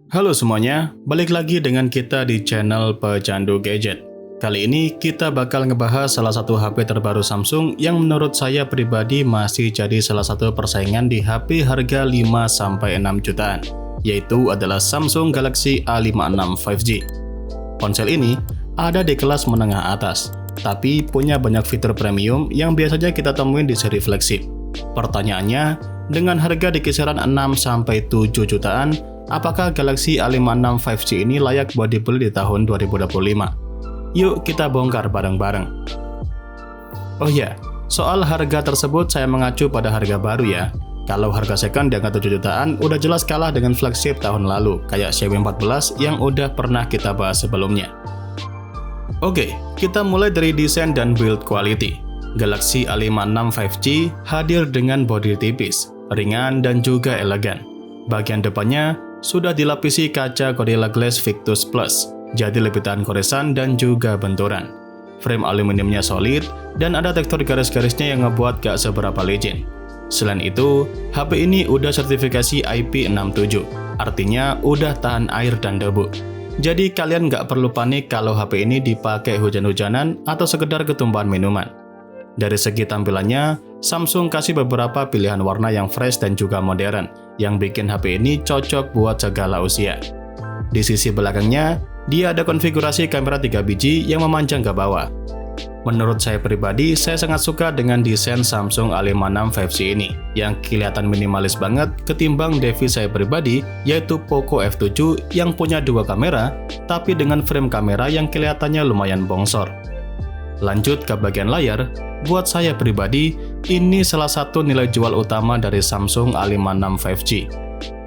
Halo semuanya, balik lagi dengan kita di channel Pecandu Gadget. Kali ini kita bakal ngebahas salah satu HP terbaru Samsung yang menurut saya pribadi masih jadi salah satu persaingan di HP harga 5-6 jutaan, yaitu adalah Samsung Galaxy A56 5G. Ponsel ini ada di kelas menengah atas, tapi punya banyak fitur premium yang biasanya kita temuin di seri flagship. Pertanyaannya, dengan harga di kisaran 6-7 jutaan, apakah Galaxy A56 5G ini layak buat dibeli di tahun 2025? Yuk kita bongkar bareng-bareng. Oh ya, soal harga tersebut saya mengacu pada harga baru ya. Kalau harga second di angka 7 jutaan udah jelas kalah dengan flagship tahun lalu, kayak Xiaomi 14 yang udah pernah kita bahas sebelumnya. Oke, kita mulai dari desain dan build quality. Galaxy A56 5G hadir dengan bodi tipis, ringan dan juga elegan. Bagian depannya sudah dilapisi kaca Gorilla Glass Victus Plus, jadi lebih tahan goresan dan juga benturan. Frame aluminiumnya solid dan ada tekstur garis-garisnya yang ngebuat gak seberapa legend. Selain itu, HP ini udah sertifikasi IP67, artinya udah tahan air dan debu. Jadi kalian gak perlu panik kalau HP ini dipakai hujan-hujanan atau sekedar ketumpahan minuman. Dari segi tampilannya, Samsung kasih beberapa pilihan warna yang fresh dan juga modern, yang bikin HP ini cocok buat segala usia. Di sisi belakangnya, dia ada konfigurasi kamera 3 biji yang memanjang ke bawah. Menurut saya pribadi, saya sangat suka dengan desain Samsung A56 5G ini, yang kelihatan minimalis banget ketimbang device saya pribadi, yaitu Poco F7 yang punya dua kamera, tapi dengan frame kamera yang kelihatannya lumayan bongsor. Lanjut ke bagian layar, buat saya pribadi, ini salah satu nilai jual utama dari Samsung A56 5G.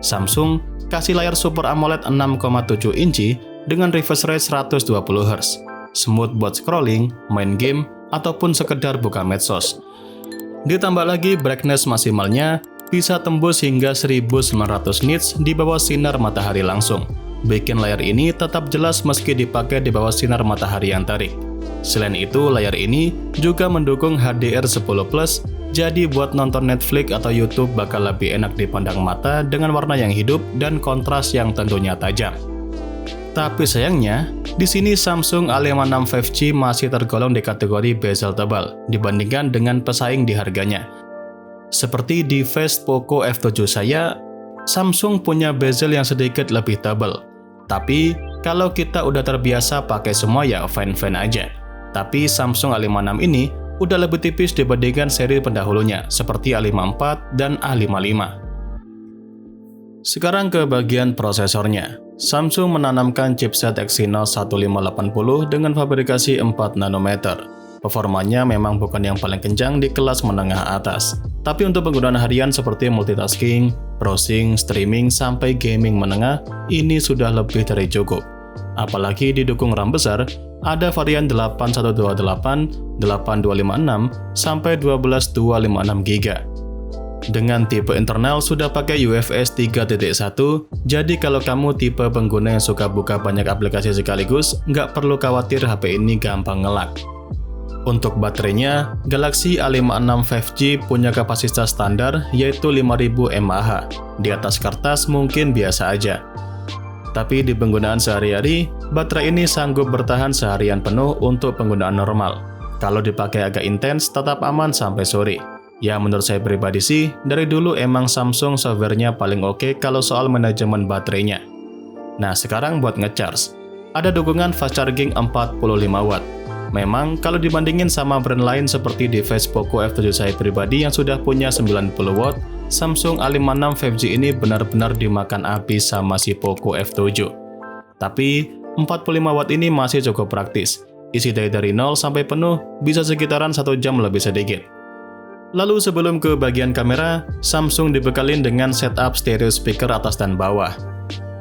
Samsung kasih layar Super AMOLED 6,7 inci dengan refresh rate 120Hz, smooth buat scrolling, main game, ataupun sekedar buka medsos. Ditambah lagi brightness maksimalnya bisa tembus hingga 1900 nits di bawah sinar matahari langsung, bikin layar ini tetap jelas meski dipakai di bawah sinar matahari yang terik. Selain itu, layar ini juga mendukung HDR10+, jadi buat nonton Netflix atau YouTube bakal lebih enak dipandang mata dengan warna yang hidup dan kontras yang tentunya tajam. Tapi sayangnya, di sini Samsung A56 5G masih tergolong di kategori bezel tebal dibandingkan dengan pesaing di harganya. Seperti di device Poco F7 saya, Samsung punya bezel yang sedikit lebih tebal. Tapi, kalau kita udah terbiasa pakai semua ya fine-fine aja. Tapi Samsung A56 ini udah lebih tipis dibandingkan seri pendahulunya seperti A54 dan A55. Sekarang ke bagian prosesornya. Samsung menanamkan chipset Exynos 1580 dengan fabrikasi 4 nanometer. Performanya memang bukan yang paling kencang di kelas menengah atas. Tapi untuk penggunaan harian seperti multitasking, browsing, streaming, sampai gaming menengah, ini sudah lebih dari cukup. Apalagi didukung RAM besar, ada varian 8128, 8256, sampai 12256GB. Dengan tipe internal sudah pakai UFS 3.1, jadi kalau kamu tipe pengguna yang suka buka banyak aplikasi sekaligus, nggak perlu khawatir HP ini gampang ngelak. Untuk baterainya, Galaxy A56 5G punya kapasitas standar yaitu 5000 mAh. Di atas kertas mungkin biasa aja. Tapi di penggunaan sehari-hari, baterai ini sanggup bertahan seharian penuh untuk penggunaan normal. Kalau dipakai agak intens, tetap aman sampai sore. Ya menurut saya pribadi sih, dari dulu emang Samsung softwarenya paling oke kalau soal manajemen baterainya. Nah sekarang buat ngecharge. Ada dukungan fast charging 45 watt. Memang kalau dibandingin sama brand lain seperti device Poco F7 saya pribadi yang sudah punya 90 watt, Samsung A56 5G ini benar-benar dimakan habis sama si Poco F7. Tapi 45 watt ini masih cukup praktis. Isi daya dari 0 sampai penuh bisa sekitaran 1 jam lebih sedikit. Lalu sebelum ke bagian kamera, Samsung dibekalin dengan setup stereo speaker atas dan bawah.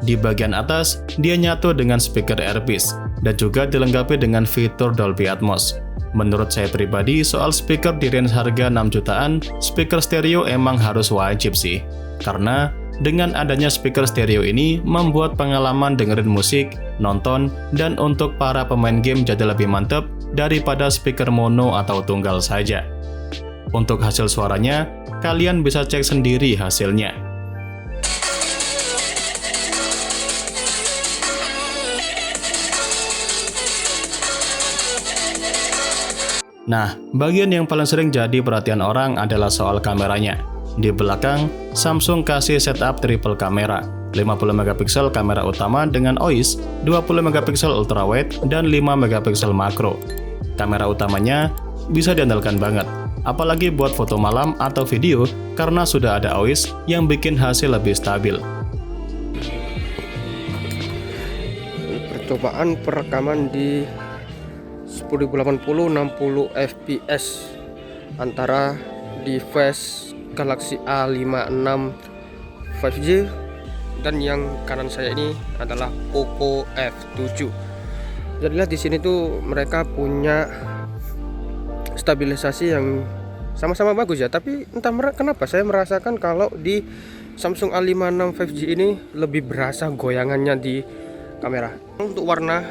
Di bagian atas, dia nyatu dengan speaker earpiece dan juga dilengkapi dengan fitur Dolby Atmos. Menurut saya pribadi, soal speaker di range harga 6 jutaan, speaker stereo emang harus wajib sih. Karena dengan adanya speaker stereo ini membuat pengalaman dengerin musik, nonton, dan untuk para pemain game jadi lebih mantap daripada speaker mono atau tunggal saja. Untuk hasil suaranya, kalian bisa cek sendiri hasilnya. Nah, bagian yang paling sering jadi perhatian orang adalah soal kameranya. Di belakang, Samsung kasih setup triple kamera, 50 megapiksel kamera utama dengan OIS, 20 megapiksel ultrawide, dan 5 megapiksel makro. Kamera utamanya bisa diandalkan banget, apalagi buat foto malam atau video karena sudah ada OIS yang bikin hasil lebih stabil. Percobaan perekaman di 1080 60 fps antara device Galaxy A56 5G dan yang kanan saya ini adalah Poco F7. Jadi lihat di sini tuh mereka punya stabilisasi yang sama-sama bagus ya, tapi entah kenapa saya merasakan kalau di Samsung A56 5G ini lebih berasa goyangannya di kamera. Untuk warna,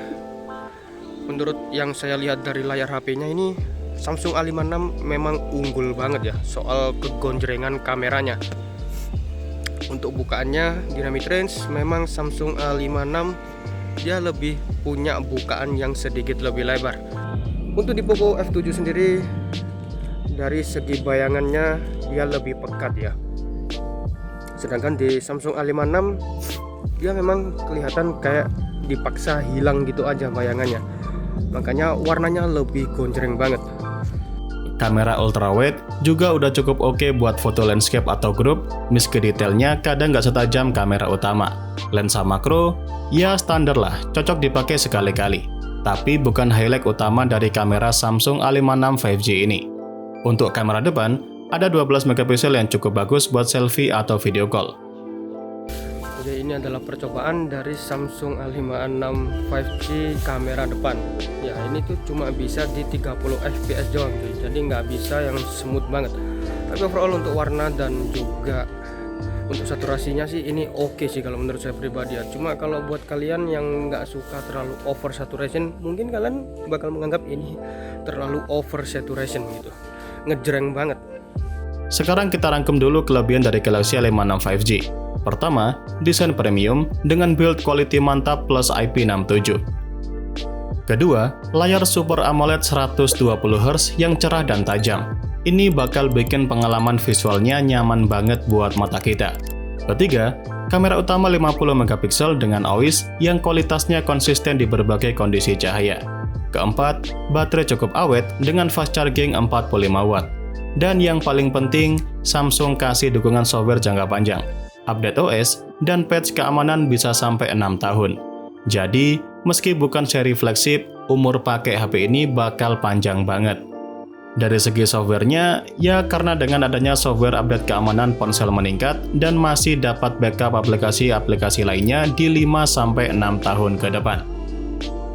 menurut yang saya lihat dari layar HP-nya ini, Samsung A56 memang unggul banget ya soal kegonjrengan kameranya. Untuk bukaannya dynamic range, memang Samsung A56 dia lebih punya bukaan yang sedikit lebih lebar. Untuk di Poco F7 sendiri, dari segi bayangannya dia lebih pekat ya. Sedangkan di Samsung A56 dia memang kelihatan kayak dipaksa hilang gitu aja bayangannya. Makanya warnanya lebih gonjreng banget. Kamera ultrawide juga udah cukup oke buat foto landscape atau grup, meski detailnya kadang nggak setajam kamera utama. Lensa makro, ya standar lah, cocok dipakai sekali-kali. Tapi bukan highlight utama dari kamera Samsung A56 5G ini. Untuk kamera depan, ada 12 megapiksel yang cukup bagus buat selfie atau video call. Jadi ini adalah percobaan dari Samsung A56 5G kamera depan. Ya ini tuh cuma bisa di 30 fps doang tuh. Jadi nggak bisa yang smooth banget. Tapi overall untuk warna dan juga untuk saturasinya sih ini oke sih kalau menurut saya pribadi ya. Cuma kalau buat kalian yang nggak suka terlalu over saturation, mungkin kalian bakal menganggap ini terlalu over saturation gitu, ngejreng banget. Sekarang kita rangkum dulu kelebihan dari Galaxy A56 5G. Pertama, desain premium dengan build quality mantap plus IP67. Kedua, layar Super AMOLED 120Hz yang cerah dan tajam. Ini bakal bikin pengalaman visualnya nyaman banget buat mata kita. Ketiga, kamera utama 50 megapiksel dengan OIS yang kualitasnya konsisten di berbagai kondisi cahaya. Keempat, baterai cukup awet dengan fast charging 45 watt. Dan yang paling penting, Samsung kasih dukungan software jangka panjang, update OS, dan patch keamanan bisa sampai 6 tahun. Jadi, meski bukan seri flagship, umur pakai HP ini bakal panjang banget. Dari segi softwarenya, ya karena dengan adanya software update keamanan ponsel meningkat dan masih dapat backup aplikasi-aplikasi lainnya di 5-6 tahun ke depan.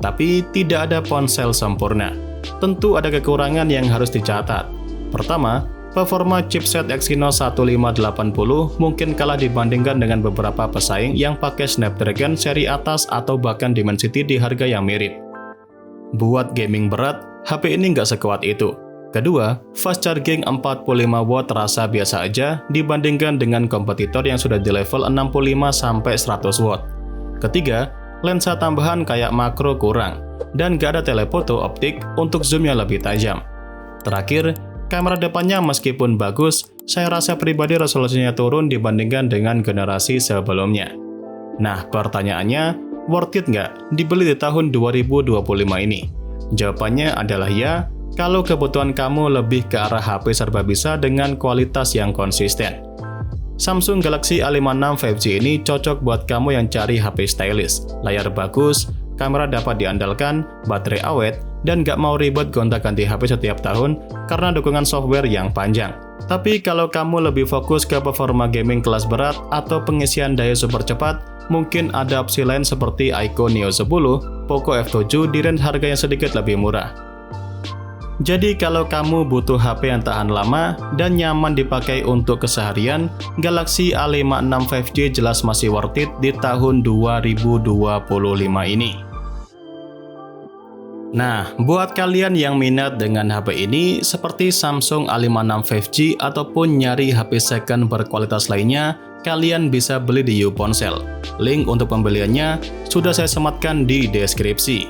Tapi tidak ada ponsel sempurna. Tentu ada kekurangan yang harus dicatat. Pertama, performa chipset Exynos 1580 mungkin kalah dibandingkan dengan beberapa pesaing yang pakai Snapdragon seri atas atau bahkan Dimensity di harga yang mirip. Buat gaming berat, HP ini nggak sekuat itu. Kedua, fast charging 45 watt terasa biasa aja dibandingkan dengan kompetitor yang sudah di level 65-100 watt. Ketiga, lensa tambahan kayak makro kurang, dan nggak ada telefoto optik untuk zoom yang lebih tajam. Terakhir, kamera depannya meskipun bagus, saya rasa pribadi resolusinya turun dibandingkan dengan generasi sebelumnya. Nah, pertanyaannya, worth it nggak dibeli di tahun 2025 ini? Jawabannya adalah ya, kalau kebutuhan kamu lebih ke arah HP serba bisa dengan kualitas yang konsisten. Samsung Galaxy A56 5G ini cocok buat kamu yang cari HP stylish, layar bagus, kamera dapat diandalkan, baterai awet, dan gak mau ribet gonta-ganti HP setiap tahun karena dukungan software yang panjang. Tapi kalau kamu lebih fokus ke performa gaming kelas berat atau pengisian daya super cepat, mungkin ada opsi lain seperti Iqoo Neo 10, Poco F7 di range harga yang sedikit lebih murah. Jadi kalau kamu butuh HP yang tahan lama dan nyaman dipakai untuk keseharian, Galaxy A56 5G jelas masih worth it di tahun 2025 ini. Nah, buat kalian yang minat dengan HP ini seperti Samsung A56 5G ataupun nyari HP second berkualitas lainnya, kalian bisa beli di YouPonsel. Link untuk pembeliannya sudah saya sematkan di deskripsi.